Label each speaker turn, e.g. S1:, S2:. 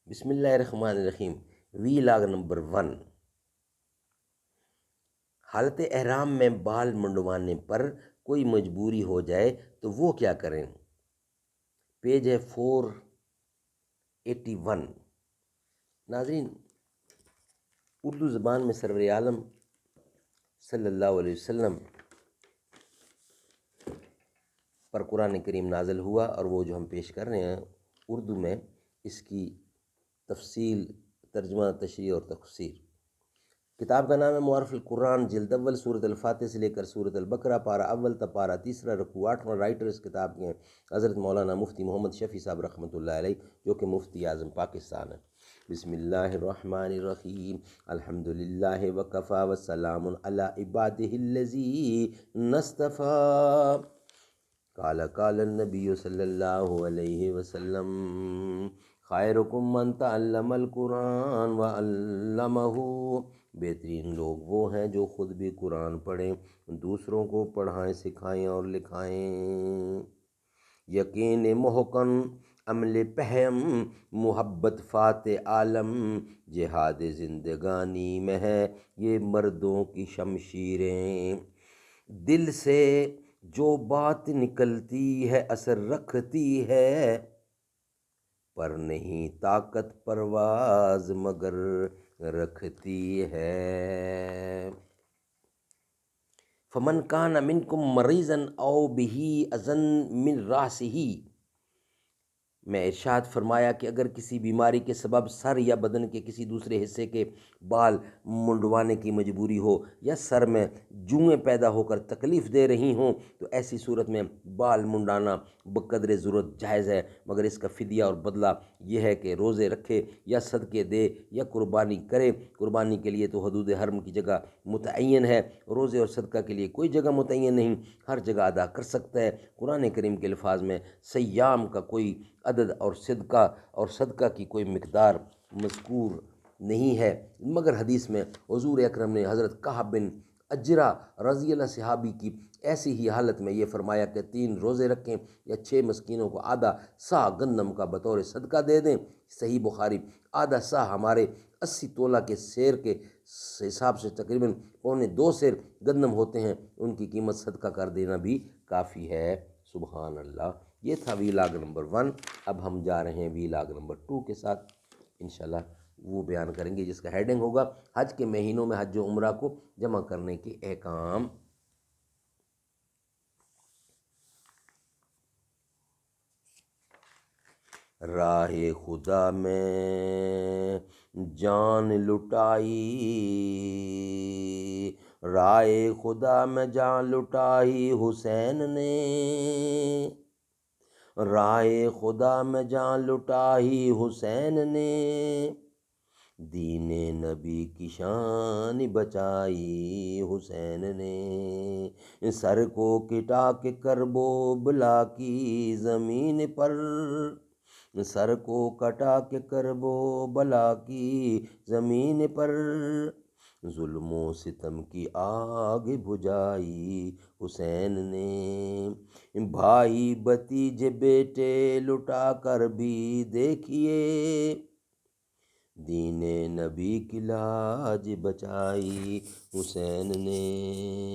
S1: بسم اللہ الرحمن الرحیم۔ وی لاگ نمبر 1، حالت احرام میں بال منڈوانے پر کوئی مجبوری ہو جائے تو وہ کیا کریں؟ پیج ہے 481۔ ناظرین، اردو زبان میں سرور عالم صلی اللہ علیہ وسلم پر قرآن کریم نازل ہوا، اور وہ جو ہم پیش کر رہے ہیں اردو میں، اس کی تفصیل، ترجمہ، تشریح اور تفسیر۔ کتاب کا نام ہے معارف القرآن، جلد اول، سورۃ الفاتح سے لے کر سورۃ البقرہ، پارہ اول تا پارہ تیسرا، رکوع 8واں۔ رائٹر اس کتاب کے ہیں حضرت مولانا مفتی محمد شفیع صاحب رحمۃ اللہ علیہ، جو کہ مفتی اعظم پاکستان ہے۔ بسم اللہ الرحمن الرحیم۔ الحمد للہ وکفی وسلام علی عبادہ الذین اصطفی۔ قال النبی صلی اللہ علیہ وسلم، خیرکم من تعلم القرآن وعلمہ۔ بہترین لوگ وہ ہیں جو خود بھی قرآن پڑھیں، دوسروں کو پڑھائیں، سکھائیں اور لکھائیں۔ یقین محکم، عمل پہم، محبت فاتح عالم، جہاد زندگانی میں ہے یہ مردوں کی شمشیریں۔ دل سے جو بات نکلتی ہے اثر رکھتی ہے، پر نہیں طاقت پرواز مگر رکھتی ہے۔ فمن کان منکم مریضا او بہ اذی من راسہ، میں ارشاد فرمایا کہ اگر کسی بیماری کے سبب سر یا بدن کے کسی دوسرے حصے کے بال منڈوانے کی مجبوری ہو، یا سر میں جوئیں پیدا ہو کر تکلیف دے رہی ہوں، تو ایسی صورت میں بال منڈانا بقدر ضرورت جائز ہے، مگر اس کا فدیہ اور بدلہ یہ ہے کہ روزے رکھے یا صدقے دے یا قربانی کرے۔ قربانی کے لیے تو حدود حرم کی جگہ متعین ہے، روزے اور صدقہ کے لیے کوئی جگہ متعین نہیں، ہر جگہ ادا کر سکتا ہے۔ قرآن کریم کے الفاظ میں سیام کا کوئی عدد اور صدقہ کی کوئی مقدار مذکور نہیں ہے، مگر حدیث میں حضور اکرم نے حضرت کعب بن عجرہ رضی اللہ صحابی کی ایسی ہی حالت میں یہ فرمایا کہ 3 روزے رکھیں یا 6 مسکینوں کو آدھا سا گندم کا بطور صدقہ دے دیں۔ صحیح بخاری۔ آدھا سا ہمارے 80 تولہ کے سیر کے حساب سے تقریباً 1.25 سیر گندم ہوتے ہیں، ان کی قیمت صدقہ کر دینا بھی کافی ہے۔ سبحان اللہ۔ یہ تھا وی لاگ نمبر 1۔ اب ہم جا رہے ہیں وی لاگ نمبر 2 کے ساتھ، انشاءاللہ وہ بیان کریں گے، جس کا ہیڈنگ ہوگا حج کے مہینوں میں حج و عمرہ کو جمع کرنے کے احکام۔ راہ خدا میں جان لٹائی، راہ خدا میں جان لٹائی حسین نے، راہ خدا میں جان لٹائی حسین نے، دین نبی کی شان بچائی حسین نے، سر کو کٹا کے کرب و بلا کی زمین پر، سر کو کٹا کے کرب و بلا کی زمین پر، ظلم و ستم کی آگ بجھائی حسین نے، بھائی بھتیجے بیٹے لٹا کر بھی دیکھیے، دین نبی کی لاج بچائی حسین نے۔